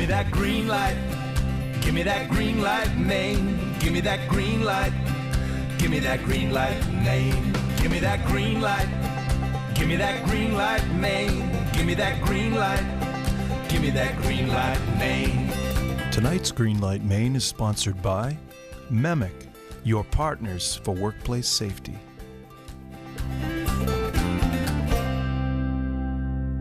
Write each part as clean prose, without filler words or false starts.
that green light. Give me that green light, Maine. Give me that green light. Give me that green light, Maine. Give me that green light. Give me that green light, Maine. Give me that green light. Give me that green light, Maine. Tonight's Greenlight Maine is sponsored by MEMIC, your partners for workplace safety.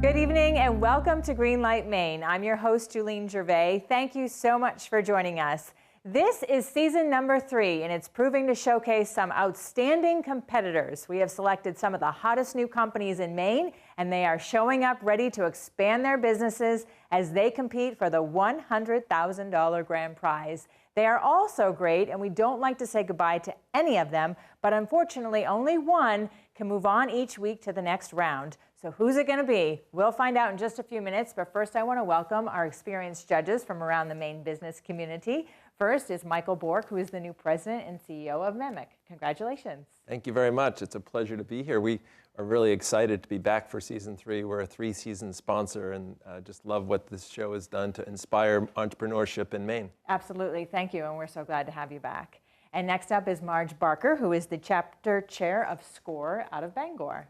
Good evening and welcome to Greenlight Maine. I'm your host, Julene Gervais. Thank you so much for joining us. This is season number 3, and it's proving to showcase some outstanding competitors. We have selected some of the hottest new companies in Maine, and they are showing up ready to expand their businesses as they compete for the $100,000 grand prize. They are all so great, and we don't like to say goodbye to any of them, but unfortunately only one can move on each week to the next round. So who's it going to be? We'll find out in just a few minutes, but first I want to welcome our experienced judges from around the Maine business community. First is Michael Bork, who is the new president and CEO of MEMIC. Congratulations. Thank you very much. It's a pleasure to be here. We are really excited to be back for season 3. We're a 3-season sponsor and just love what this show has done to inspire entrepreneurship in Maine. Absolutely. Thank you, and we're so glad to have you back. And next up is Marge Barker, who is the chapter chair of SCORE out of Bangor.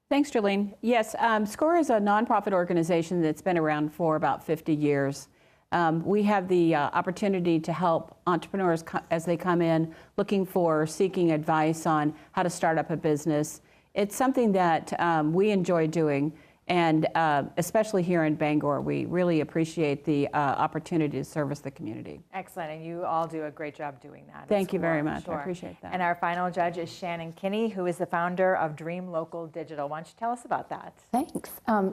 Thanks, Jolene. Yes, SCORE is a nonprofit organization that's been around for about 50 years. We have the opportunity to help entrepreneurs as they come in looking for, seeking advice on how to start up a business. It's something that we enjoy doing, and especially here in Bangor, we really appreciate the opportunity to service the community. Excellent, and you all do a great job doing that. Thank you very much. Sure. I appreciate that. And our final judge is Shannon Kinney, who is the founder of Dream Local Digital. Why don't you tell us about that? Thanks.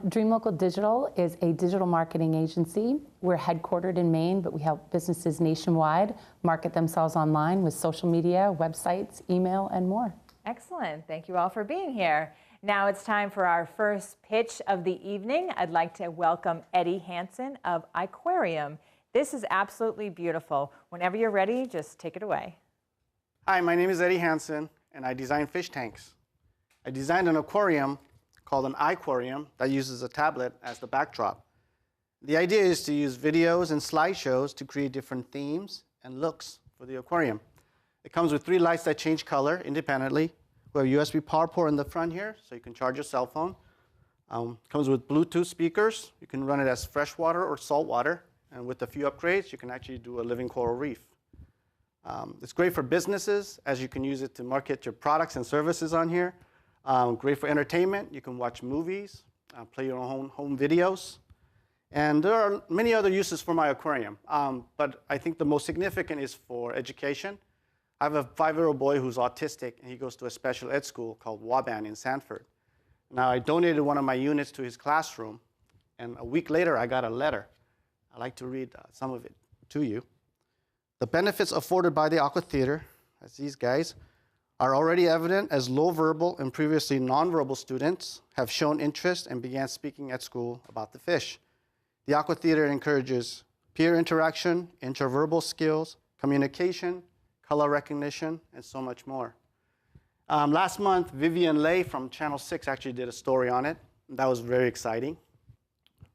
Dream Local Digital is a digital marketing agency. We're headquartered in Maine, but we help businesses nationwide market themselves online with social media, websites, email, and more. Excellent. Thank you all for being here. Now it's time for our first pitch of the evening. I'd like to welcome Eddie Hansen of iquarium. This is absolutely beautiful. Whenever you're ready, just take it away. Hi, my name is Eddie Hansen, and I design fish tanks. I designed an aquarium called an iquarium that uses a tablet as the backdrop. The idea is to use videos and slideshows to create different themes and looks for the aquarium. It comes with 3 lights that change color independently. We have USB power port in the front here, so you can charge your cell phone. Comes with Bluetooth speakers. You can run it as freshwater or saltwater. And with a few upgrades, you can actually do a living coral reef. It's great for businesses, as you can use it to market your products and services on here. Great for entertainment. You can watch movies, play your own home videos. And there are many other uses for my aquarium. But I think the most significant is for education. I have a 5-year-old boy who's autistic, and he goes to a special ed school called Waban in Sanford. Now, I donated one of my units to his classroom, and a week later, I got a letter. I'd like to read some of it to you. The benefits afforded by the Aqua Theater, as these guys, are already evident as low verbal and previously nonverbal students have shown interest and began speaking at school about the fish. The Aqua Theater encourages peer interaction, interverbal skills, communication, color recognition, and so much more. Last month, Vivian Leigh from Channel 6 actually did a story on it. That was very exciting.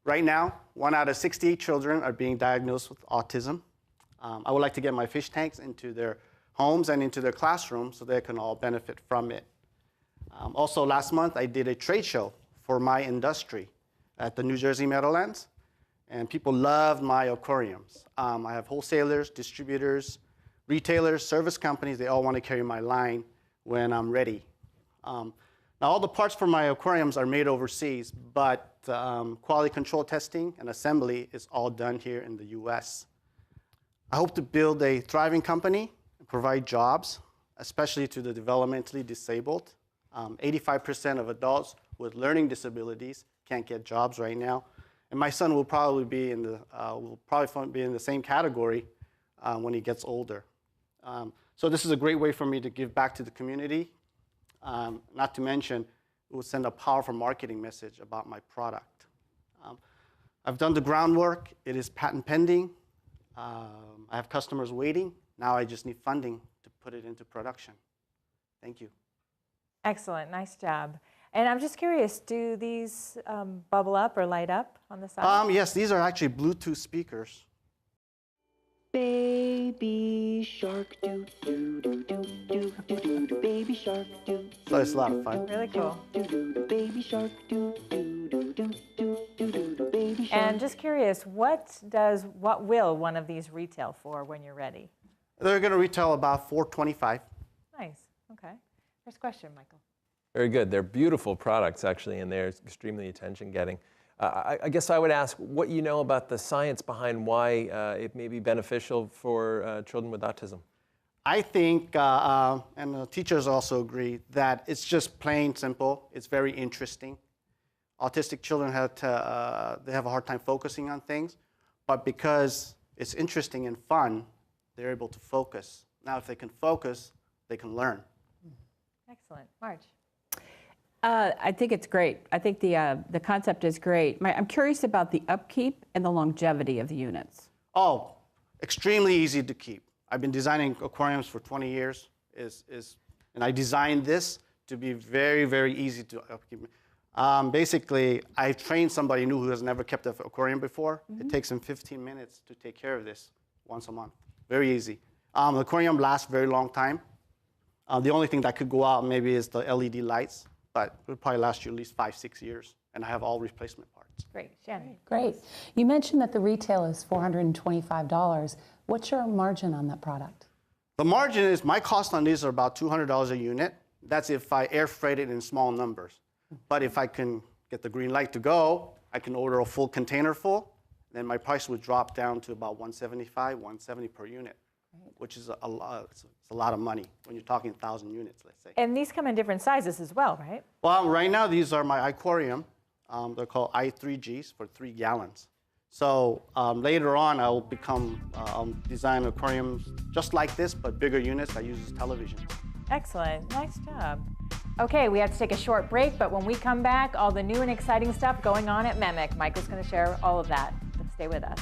Right now, 1 out of 68 children are being diagnosed with autism. I would like to get my fish tanks into their homes and into their classrooms so they can all benefit from it. Also, last month, I did a trade show for my industry at the New Jersey Meadowlands, and people loved my aquariums. I have wholesalers, distributors, retailers, service companies, they all want to carry my line when I'm ready. Now, all the parts for my aquariums are made overseas, but quality control testing and assembly is all done here in the US. I hope to build a thriving company and provide jobs, especially to the developmentally disabled. 85% of adults with learning disabilities can't get jobs right now. And my son will probably be in the same category when he gets older. So this is a great way for me to give back to the community. Not to mention, it will send a powerful marketing message about my product. I've done the groundwork. It is patent pending. I have customers waiting. Now I just need funding to put it into production. Thank you. Excellent. Nice job. And I'm just curious, do these bubble up or light up on the side? Yes, these are actually Bluetooth speakers. Baby shark do do do do do do do do baby shark do. So it's a lot of fun. Really cool. Do do do baby shark do do do do do do do do baby shark. And just curious, what will one of these retail for when you're ready? They're going to retail about $425. Nice. Okay. First question, Michael. Very good. They're beautiful products, actually, and they're extremely attention-getting. I guess I would ask what you know about the science behind why it may be beneficial for children with autism. I think, and the teachers also agree, that it's just plain simple. It's very interesting. Autistic children they have a hard time focusing on things, but because it's interesting and fun, they're able to focus. Now, if they can focus, they can learn. Excellent. Marge. I think it's great. I think the concept is great. I'm curious about the upkeep and the longevity of the units. Oh, extremely easy to keep. I've been designing aquariums for 20 years, and I designed this to be very, very easy to upkeep. Basically, I trained somebody new who has never kept an aquarium before. It takes him 15 minutes to take care of this once a month. Very easy. The aquarium lasts a very long time. The only thing that could go out maybe is the LED lights, but it would probably last you at least 5-6 years, and I have all replacement parts. Great. Shannon. Great. You mentioned that the retail is $425. What's your margin on that product? The margin is, my cost on these are about $200 a unit. That's if I air freight it in small numbers. But if I can get the green light to go, I can order a full container full, then my price would drop down to about $175, $170 per unit, which is a lot. It's a lot of money when you're talking 1,000 units, let's say. And these come in different sizes as well, right? Well, right now these are my iquarium. They're called i3Gs for 3 gallons. So later on, I'll design aquariums just like this, but bigger units that uses television. Excellent. Nice job. Okay, we have to take a short break, but when we come back, all the new and exciting stuff going on at MEMIC. Michael's going to share all of that. Stay with us.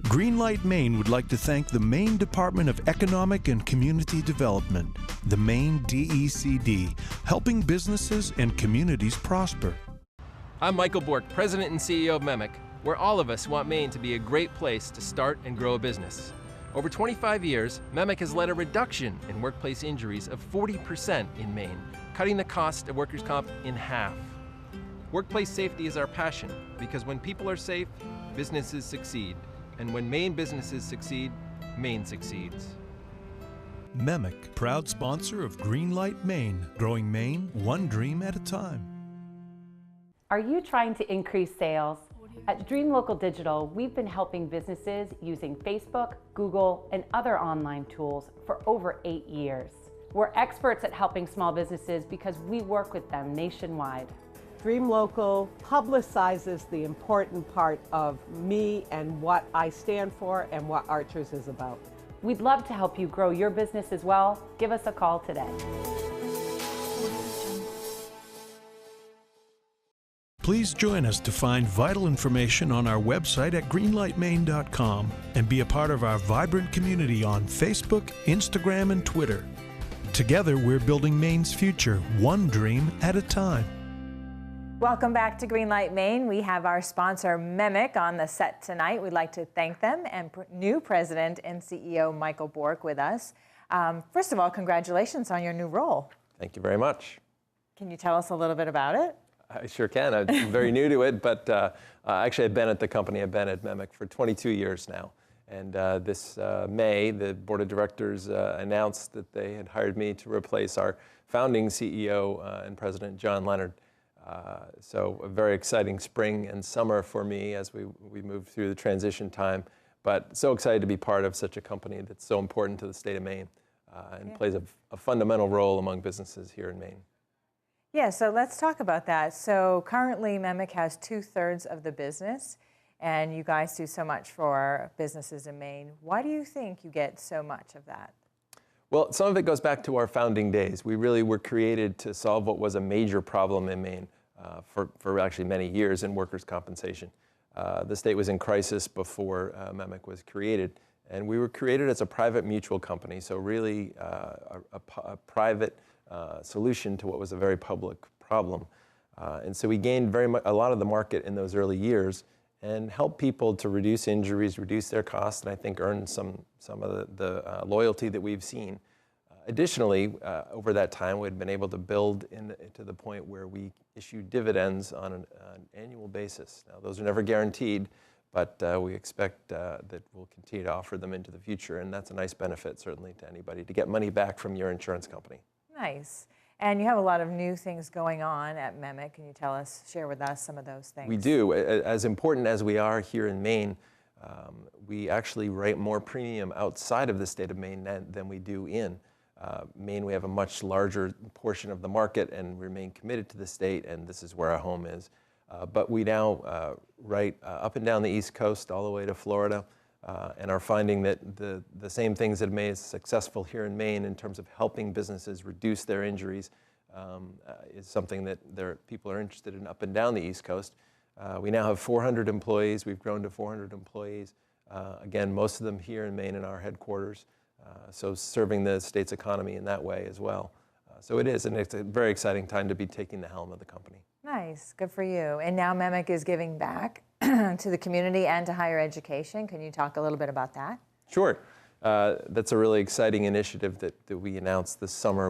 Greenlight Maine would like to thank the Maine Department of Economic and Community Development, the Maine DECD, helping businesses and communities prosper. I'm Michael Bork, President and CEO of MEMIC, where all of us want Maine to be a great place to start and grow a business. Over 25 years, MEMIC has led a reduction in workplace injuries of 40% in Maine, cutting the cost of workers' comp in half. Workplace safety is our passion, because when people are safe, businesses succeed. And when Maine businesses succeed, Maine succeeds. MEMIC, proud sponsor of Greenlight Maine, growing Maine one dream at a time. Are you trying to increase sales? At Dream Local Digital, we've been helping businesses using Facebook, Google, and other online tools for over 8 years. We're experts at helping small businesses because we work with them nationwide. Dream Local publicizes the important part of me and what I stand for and what Archers is about. We'd love to help you grow your business as well. Give us a call today. Please join us to find vital information on our website at greenlightmaine.com and be a part of our vibrant community on Facebook, Instagram, and Twitter. Together, we're building Maine's future, one dream at a time. Welcome back to Greenlight Maine. We have our sponsor MEMIC on the set tonight. We'd like to thank them and new President and CEO Michael Bork with us. First of all, congratulations on your new role. Thank you very much. Can you tell us a little bit about it? I sure can. I'm very new to it, but actually I've been at the company. I've been at MEMIC for 22 years now. And this May, the board of directors announced that they had hired me to replace our founding CEO and president, John Leonard. So a very exciting spring and summer for me as we move through the transition time, but so excited to be part of such a company that's so important to the state of Maine and plays a fundamental role among businesses here in Maine. Yeah, so let's talk about that. So currently MEMIC has 2/3 of the business, and you guys do so much for businesses in Maine. Why do you think you get so much of that? Well, some of it goes back to our founding days. We really were created to solve what was a major problem in Maine for actually many years in workers' compensation. The state was in crisis before MEMIC was created, And we were created as a private mutual company, so really a private solution to what was a very public problem. And so we gained a lot of the market in those early years and helped people to reduce injuries, reduce their costs, and I think earn some of the loyalty that we've seen. Additionally, over that time, we'd been able to build to the point where we issue dividends on an annual basis. Now, those are never guaranteed, but we expect that we'll continue to offer them into the future, and that's a nice benefit, certainly, to anybody, to get money back from your insurance company. Nice. And you have a lot of new things going on at MEMIC. Can you share with us some of those things? We do. As important as we are here in Maine, we actually write more premium outside of the state of Maine than we do in. Maine, we have a much larger portion of the market and remain committed to the state, and this is where our home is. But we now write up and down the East Coast all the way to Florida, and are finding that the same things that have made us successful here in Maine in terms of helping businesses reduce their injuries is something that people are interested in up and down the East Coast. We now have 400 employees. We've grown to 400 employees. Again, most of them here in Maine in our headquarters. So serving the state's economy in that way as well. So it is, and it's a very exciting time to be taking the helm of the company. Nice, good for you. And now MEMIC is giving back to the community and to higher education. Can you talk a little bit about that? Sure. That's a really exciting initiative that we announced this summer.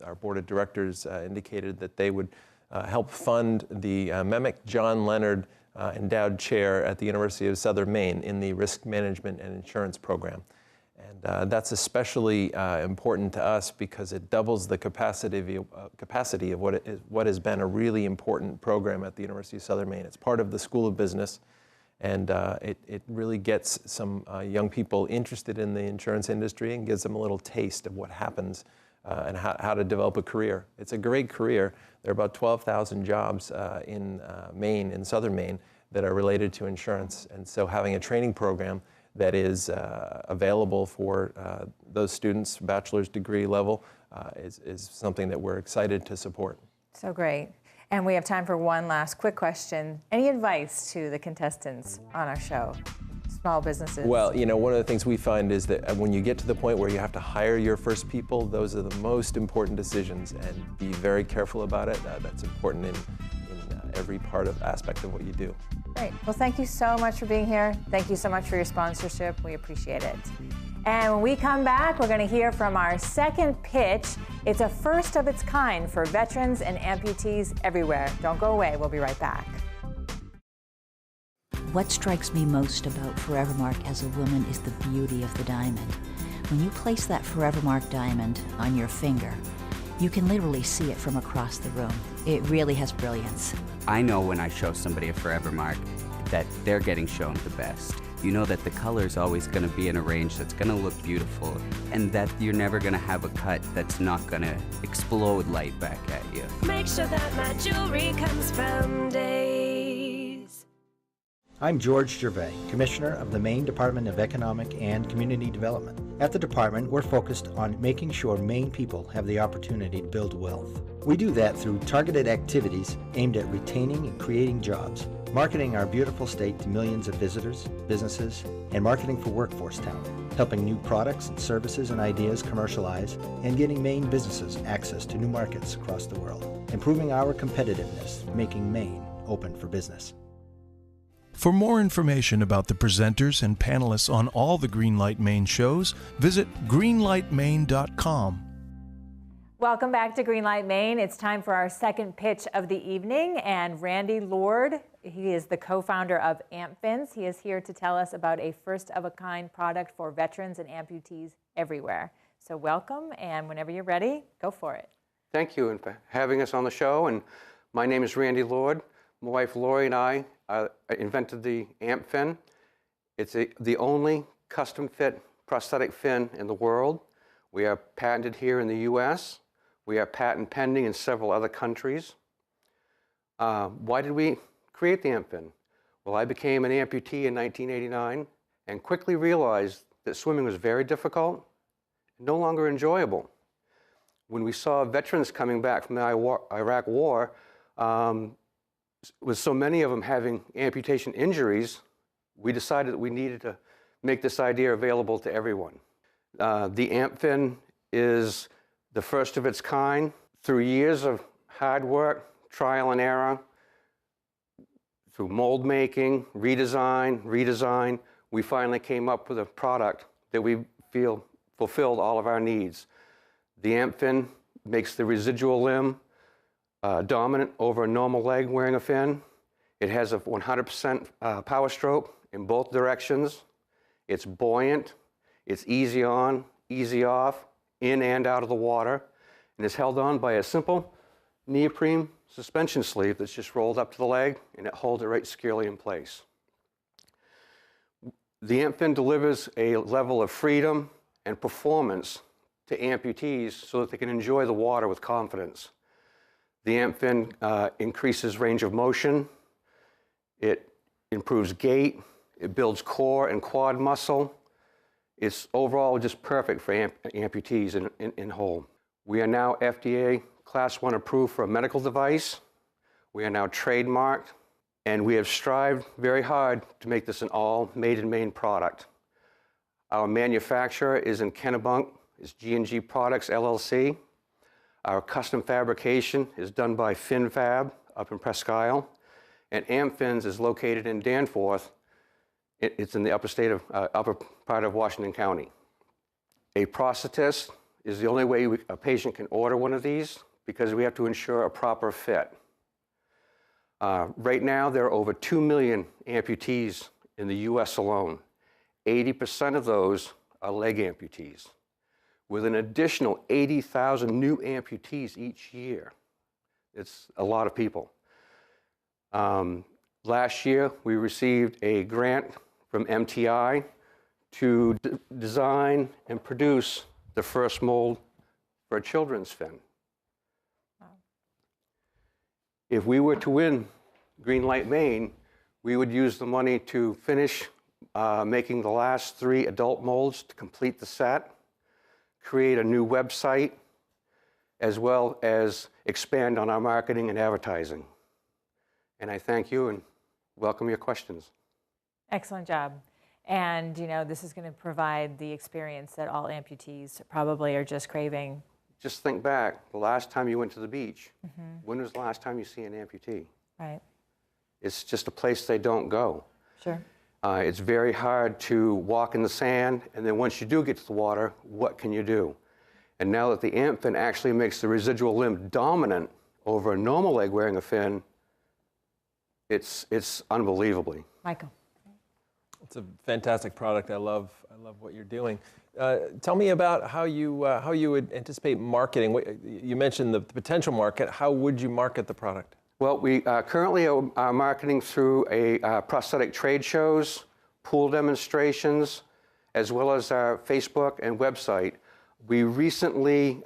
Our board of directors indicated that they would help fund the MEMIC John Leonard Endowed Chair at the University of Southern Maine in the Risk Management and Insurance Program. And that's especially important to us because it doubles the capacity of what has been a really important program at the University of Southern Maine. It's part of the School of Business, and it really gets some young people interested in the insurance industry and gives them a little taste of what happens and how to develop a career. It's a great career. There are about 12,000 jobs in Maine, in Southern Maine, that are related to insurance, and so having a training program that is available for those students, bachelor's degree level, is something that we're excited to support. So great. And we have time for one last quick question. Any advice to the contestants on our show, small businesses? Well, one of the things we find is that when you get to the point where you have to hire your first people, those are the most important decisions, and be very careful about it. That's important in every aspect of what you do. Great. Well, thank you so much for being here. Thank you so much for your sponsorship. We appreciate it. And when we come back, we're going to hear from our second pitch. It's a first of its kind for veterans and amputees everywhere. Don't go away. We'll be right back. What strikes me most about Forevermark as a woman is the beauty of the diamond. When you place that Forevermark diamond on your finger, you can literally see it from across the room. It really has brilliance. I know when I show somebody a Forevermark that they're getting shown the best. You know that the color is always going to be in a range that's going to look beautiful, and that you're never going to have a cut that's not going to explode light back at you. Make sure that my jewelry comes from Days. I'm George Gervais, Commissioner of the Maine Department of Economic and Community Development. At the department, we're focused on making sure Maine people have the opportunity to build wealth. We do that through targeted activities aimed at retaining and creating jobs, marketing our beautiful state to millions of visitors, businesses, and marketing for workforce talent, helping new products and services and ideas commercialize, and getting Maine businesses access to new markets across the world, improving our competitiveness, making Maine open for business. For more information about the presenters and panelists on all the Greenlight Maine shows, visit greenlightmaine.com. Welcome back to Greenlight Maine. It's time for our second pitch of the evening, and Randy Lord, he is the co-founder of AmpFins. He is here to tell us about a first-of-a-kind product for veterans and amputees everywhere. So welcome, and whenever you're ready, go for it. Thank you for having us on the show. And my name is Randy Lord. My wife Lori and I invented the AmpFin. It's the only custom-fit prosthetic fin in the world. We are patented here in the U.S. We are patent pending in several other countries. Why did we create the AmpFin? Well, I became an amputee in 1989 and quickly realized that swimming was very difficult and no longer enjoyable. When we saw veterans coming back from the Iraq War, with so many of them having amputation injuries, we decided that we needed to make this idea available to everyone. The AmpFin is the first of its kind. Through years of hard work, trial and error, through mold making, redesign, we finally came up with a product that we feel fulfilled all of our needs. The AmpFin makes the residual limb dominant over a normal leg wearing a fin. It has a 100% power stroke in both directions. It's buoyant, it's easy on, easy off, in and out of the water, and it's held on by a simple neoprene suspension sleeve that's just rolled up to the leg, and it holds it right securely in place. The AmpFin delivers a level of freedom and performance to amputees so that they can enjoy the water with confidence. The AmpFin increases range of motion, it improves gait, it builds core and quad muscle. It's overall just perfect for amputees in whole. We are now FDA Class 1 approved for a medical device. We are now trademarked, and we have strived very hard to make this an all made in Maine product. Our manufacturer is in Kennebunk, it's G&G Products, LLC. Our custom fabrication is done by FinFab up in Presque Isle, and AmpFins is located in Danforth. It's in the upper part of Washington County. A prosthetist is the only way a patient can order one of these because we have to ensure a proper fit. Right now, there are over 2 million amputees in the US alone. 80% of those are leg amputees, with an additional 80,000 new amputees each year. It's a lot of people. Last year, we received a grant from MTI to design and produce the first mold for a children's fin. Wow. If we were to win Greenlight Maine, we would use the money to finish making the last 3 adult molds to complete the set, create a new website, as well as expand on our marketing and advertising. And I thank you and welcome your questions. Excellent job. And, you know, this is going to provide the experience that all amputees probably are just craving. Just think back, the last time you went to the beach, when was the last time you see an amputee? Right. It's just a place they don't go. Sure. It's very hard to walk in the sand, and then once you do get to the water, what can you do? And now that the AmpFin actually makes the residual limb dominant over a normal leg wearing a fin, it's unbelievably. Michael. It's a fantastic product. I love what you're doing. Tell me about how you would anticipate marketing. You mentioned the potential market. How would you market the product? Well, we currently are marketing through prosthetic trade shows, pool demonstrations, as well as our Facebook and website. We recently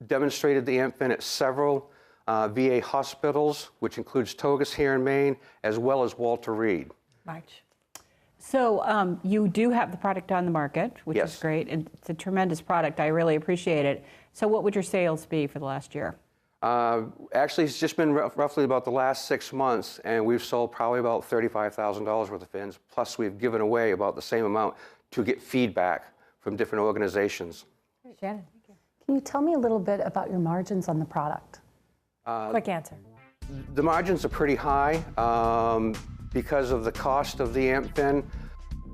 demonstrated the AmpFin at several VA hospitals, which includes Togus here in Maine, as well as Walter Reed. Right. So you do have the product on the market, which Yes. is great. And it's a tremendous product. I really appreciate it. So what would your sales be for the last year? Actually, it's just been roughly about the last 6 months, and we've sold probably about $35,000 worth of fins, plus we've given away about the same amount to get feedback from different organizations. Shannon. Can you tell me a little bit about your margins on the product? Quick answer. The margins are pretty high because of the cost of the AmpFin.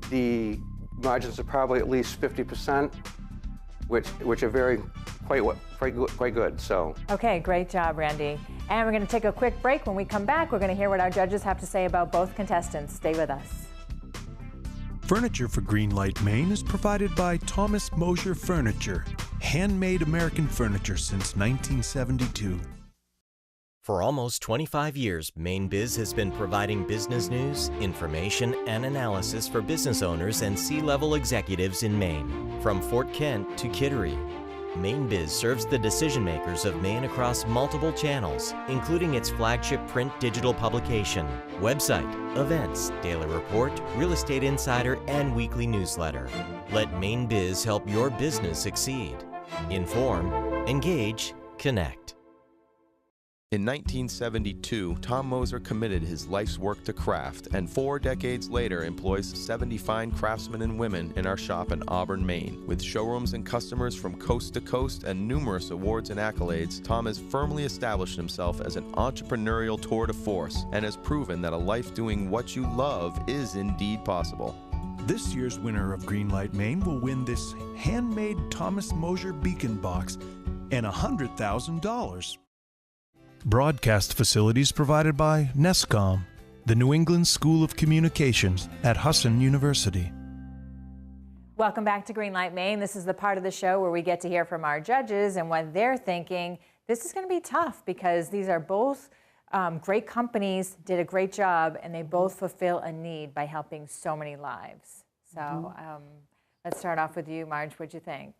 The margins are probably at least 50%, which are quite good. So. Okay, great job, Randy. And we're going to take a quick break. When we come back, we're going to hear what our judges have to say about both contestants. Stay with us. Furniture for Greenlight Maine is provided by Thomas Mosier Furniture, handmade American furniture since 1972. For almost 25 years, Maine Biz has been providing business news, information, and analysis for business owners and C-level executives in Maine. From Fort Kent to Kittery, Maine Biz serves the decision makers of Maine across multiple channels, including its flagship print digital publication, website, events, daily report, real estate insider, and weekly newsletter. Let Maine Biz help your business succeed. Inform, engage, connect. In 1972, Tom Moser committed his life's work to craft, and 4 decades later employs 70 fine craftsmen and women in our shop in Auburn, Maine. With showrooms and customers from coast to coast and numerous awards and accolades, Tom has firmly established himself as an entrepreneurial tour de force and has proven that a life doing what you love is indeed possible. This year's winner of Greenlight Maine will win this handmade Thomas Moser beacon box and $100,000. Broadcast facilities provided by NESCOM, the New England School of Communications at Hansen University. Welcome back to Greenlight Maine. This is the part of the show where we get to hear from our judges and what they're thinking. This is going to be tough because these are both great companies, did a great job, and they both fulfill a need by helping so many lives. So let's start off with you, Marge. What'd you think?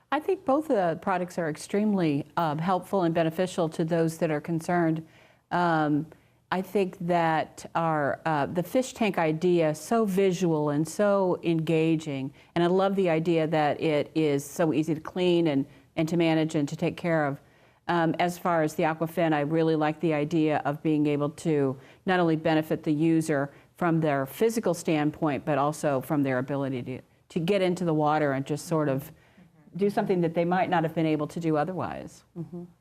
I think both the products are extremely helpful and beneficial to those that are concerned. I think that the fish tank idea is so visual and so engaging, and I love the idea that it is so easy to clean and to manage and to take care of. As far as the AquaFin, I really like the idea of being able to not only benefit the user from their physical standpoint, but also from their ability to get into the water and just sort of do something that they might not have been able to do otherwise.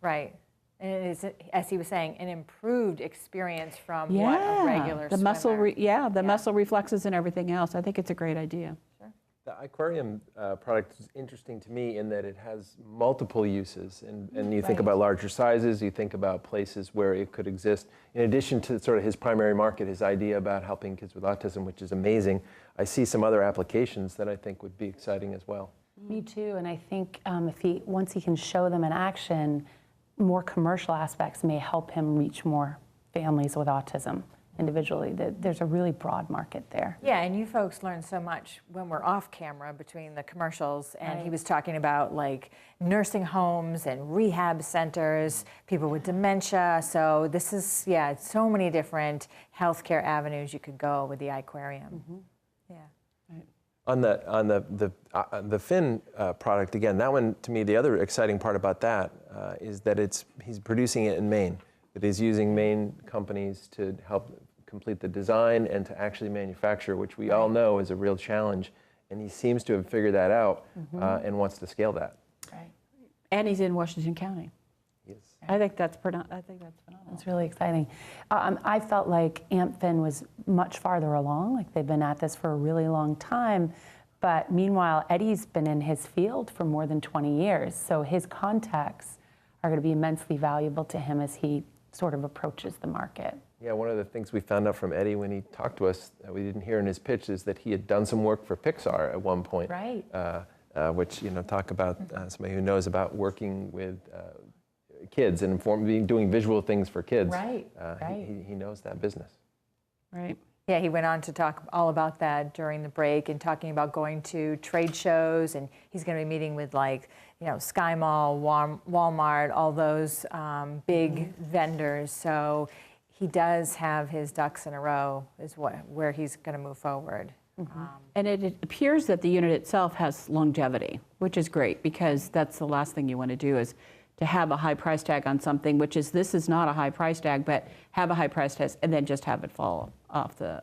Right. And it is, as he was saying, an improved experience from what a regular the swimmer. Muscle reflexes and everything else. I think it's a great idea. Sure. The iquarium product is interesting to me in that it has multiple uses, and you think about larger sizes, you think about places where it could exist. In addition to sort of his primary market, his idea about helping kids with autism, which is amazing, I see some other applications that I think would be exciting as well. Me too, and I think once he can show them in action, more commercial aspects may help him reach more families with autism individually. There's a really broad market there. Yeah, and you folks learn so much when we're off camera between the commercials, and he was talking about like nursing homes and rehab centers, people with dementia. So this is, so many different healthcare avenues you could go with the iquarium. On the fin product, again, that one, to me, the other exciting part about that is that he's producing it in Maine. That he's using Maine companies to help complete the design and to actually manufacture, which we all know is a real challenge. And he seems to have figured that out and wants to scale that. Right. And he's in Washington County. Yes. I think that's phenomenal. That's really exciting. I felt like AmpFin was much farther along, like they've been at this for a really long time. But meanwhile, Eddie's been in his field for more than 20 years. So his contacts are going to be immensely valuable to him as he sort of approaches the market. Yeah, one of the things we found out from Eddie when he talked to us that we didn't hear in his pitch is that he had done some work for Pixar at one point. Right. Which, talk about somebody who knows about working with kids and doing visual things for kids. Right, He knows that business. Right. Yeah, he went on to talk all about that during the break and talking about going to trade shows, and he's going to be meeting with Sky Mall, Walmart, all those big vendors. So he does have his ducks in a row is where he's going to move forward. And it appears that the unit itself has longevity, which is great because that's the last thing you want to do is to have a high price tag on something, this is not a high price tag, but have a high price tag and then just have it fall off the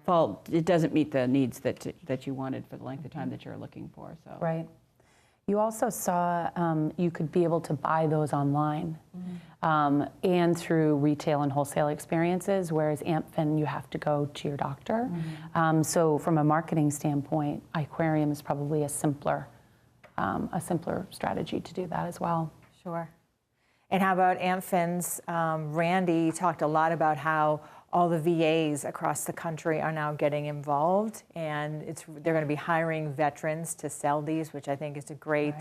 fall. It doesn't meet the needs that you wanted for the length of time that you're looking for. So. Right. You also saw you could be able to buy those online and through retail and wholesale experiences, whereas AmpFin, you have to go to your doctor. So from a marketing standpoint, iquarium is probably a simpler strategy to do that as well. Sure. And how about AmpFins? Randy talked a lot about how all the VAs across the country are now getting involved, and they're going to be hiring veterans to sell these, which I think is a great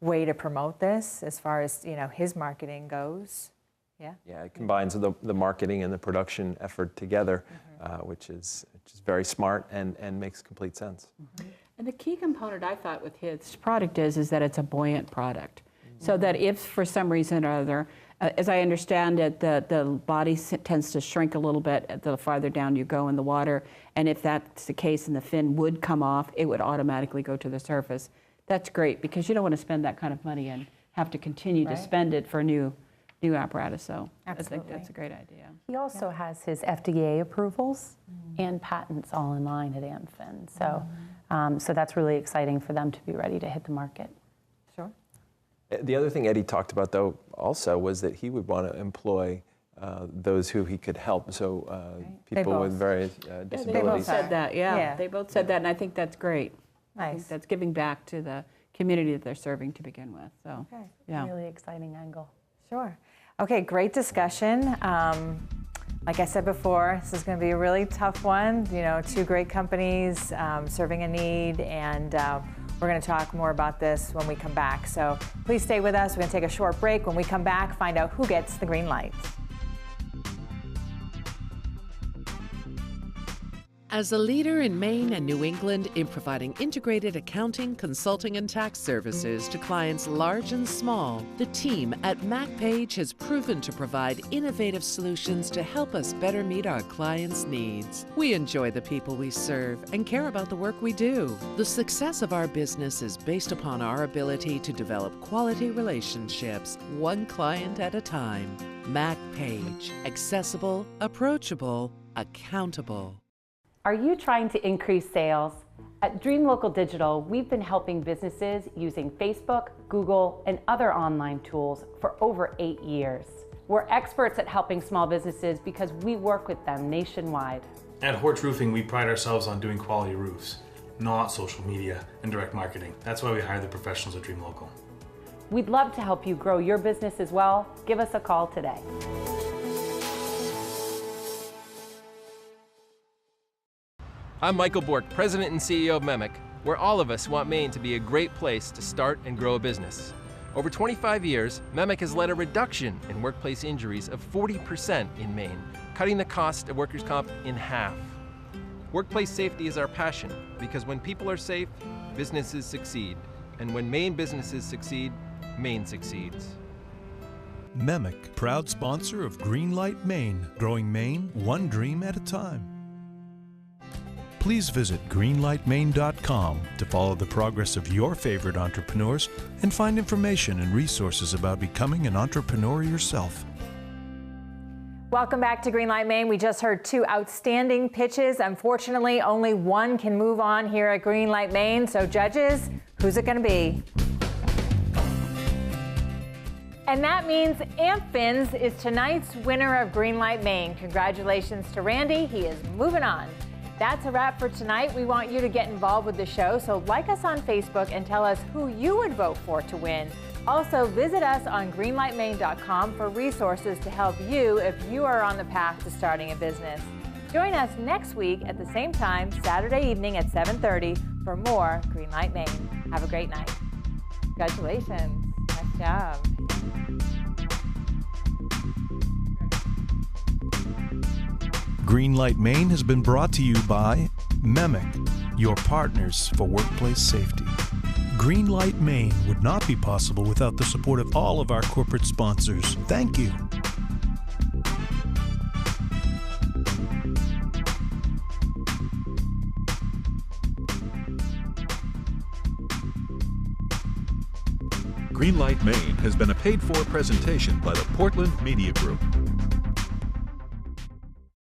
way to promote this as far as his marketing goes. Yeah. Yeah, it combines the marketing and the production effort together, which is very smart and makes complete sense. And the key component I thought with his product is that it's a buoyant product. So that if for some reason or other, as I understand it, the body tends to shrink a little bit the farther down you go in the water. And if that's the case and the fin would come off, it would automatically go to the surface. That's great because you don't want to spend that kind of money and have to continue to spend it for new new apparatus. So I Absolutely. think that's a great idea. He also has his FDA approvals and patents all in line at AmpFins. So, so that's really exciting for them to be ready to hit the market. Sure. The other thing Eddie talked about, though, also was that he would want to employ those who he could help. So people with various disabilities. They both said that, yeah. They both said that, and I think that's great. Nice. I think that's giving back to the community that they're serving to begin with. So, Okay. yeah. Really exciting angle. Sure. Okay, great discussion. Like I said before, this is going to be a really tough one. You know, two great companies serving a need, and we're going to talk more about this when we come back. So please stay with us. We're going to take a short break. When we come back, find out who gets the green light. As a leader in Maine and New England in providing integrated accounting, consulting, and tax services to clients large and small, the team at MacPage has proven to provide innovative solutions to help us better meet our clients' needs. We enjoy the people we serve and care about the work we do. The success of our business is based upon our ability to develop quality relationships, one client at a time. MacPage. Accessible, approachable, accountable. Are you trying to increase sales? At Dream Local Digital, we've been helping businesses using Facebook, Google, and other online tools for over 8 years. We're experts at helping small businesses because we work with them nationwide. At Horch Roofing, we pride ourselves on doing quality roofs, not social media and direct marketing. That's why we hire the professionals at Dream Local. We'd love to help you grow your business as well. Give us a call today. I'm Michael Bork, President and CEO of MEMIC, where all of us want Maine to be a great place to start and grow a business. Over 25 years, MEMIC has led a reduction in workplace injuries of 40% in Maine, cutting the cost of workers' comp in half. Workplace safety is our passion, because when people are safe, businesses succeed. And when Maine businesses succeed, Maine succeeds. MEMIC, proud sponsor of Greenlight Maine, growing Maine one dream at a time. Please visit greenlightmaine.com to follow the progress of your favorite entrepreneurs and find information and resources about becoming an entrepreneur yourself. Welcome back to Greenlight Maine. We just heard two outstanding pitches. Unfortunately, only one can move on here at Greenlight Maine. So judges, who's it going to be? And that means AmpFins is tonight's winner of Greenlight Maine. Congratulations to Randy. He is moving on. That's a wrap for tonight. We want you to get involved with the show, so like us on Facebook and tell us who you would vote for to win. Also, visit us on greenlightmaine.com for resources to help you if you are on the path to starting a business. Join us next week at the same time, Saturday evening at 7:30 for more Greenlight Maine. Have a great night. Congratulations. Nice job. Greenlight Maine has been brought to you by MEMIC, your partners for workplace safety. Greenlight Maine would not be possible without the support of all of our corporate sponsors. Thank you. Greenlight Maine has been a paid-for presentation by the Portland Media Group.